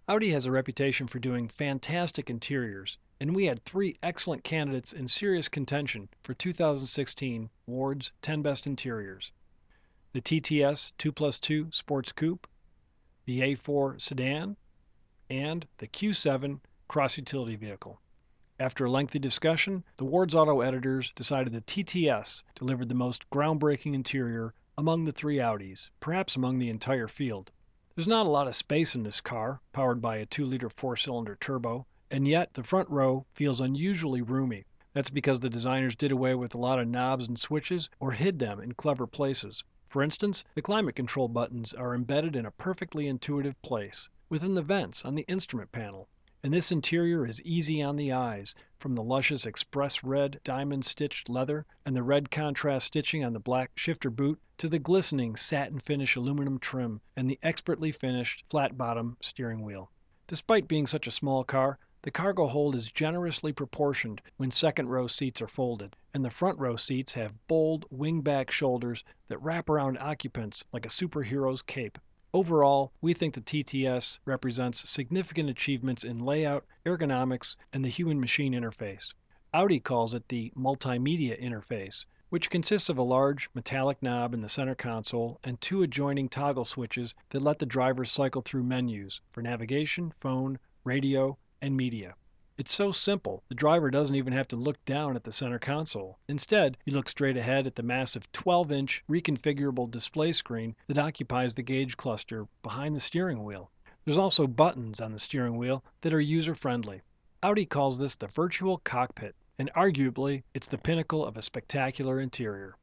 Audi has a reputation for doing fantastic interiors, and we had three excellent candidates in serious contention for 2016 Ward's 10 Best Interiors: the TTS 2+2 Sports Coupe, the A4 Sedan, and the Q7 Cross Utility Vehicle. After a lengthy discussion, the Ward's Auto editors decided the TTS delivered the most groundbreaking interior among the three Audis, perhaps among the entire field. There's not a lot of space in this car, powered by a 2-liter 4-cylinder turbo, and yet the front row feels unusually roomy. That's because the designers did away with a lot of knobs and switches or hid them in clever places. For instance, the climate control buttons are embedded in a perfectly intuitive place, within the vents on the instrument panel. And this interior is easy on the eyes, from the luscious express red diamond-stitched leather and the red contrast stitching on the black shifter boot to the glistening satin finish aluminum trim and the expertly finished flat-bottom steering wheel. Despite being such a small car, the cargo hold is generously proportioned when second-row seats are folded, and the front-row seats have bold, wing-back shoulders that wrap around occupants like a superhero's cape. Overall, we think the TTS represents significant achievements in layout, ergonomics, and the human-machine interface. Audi calls it the multimedia interface, which consists of a large metallic knob in the center console and two adjoining toggle switches that let the driver cycle through menus for navigation, phone, radio, and media. It's so simple, the driver doesn't even have to look down at the center console. Instead, you look straight ahead at the massive 12-inch reconfigurable display screen that occupies the gauge cluster behind the steering wheel. There's also buttons on the steering wheel that are user-friendly. Audi calls this the virtual cockpit, and arguably, it's the pinnacle of a spectacular interior.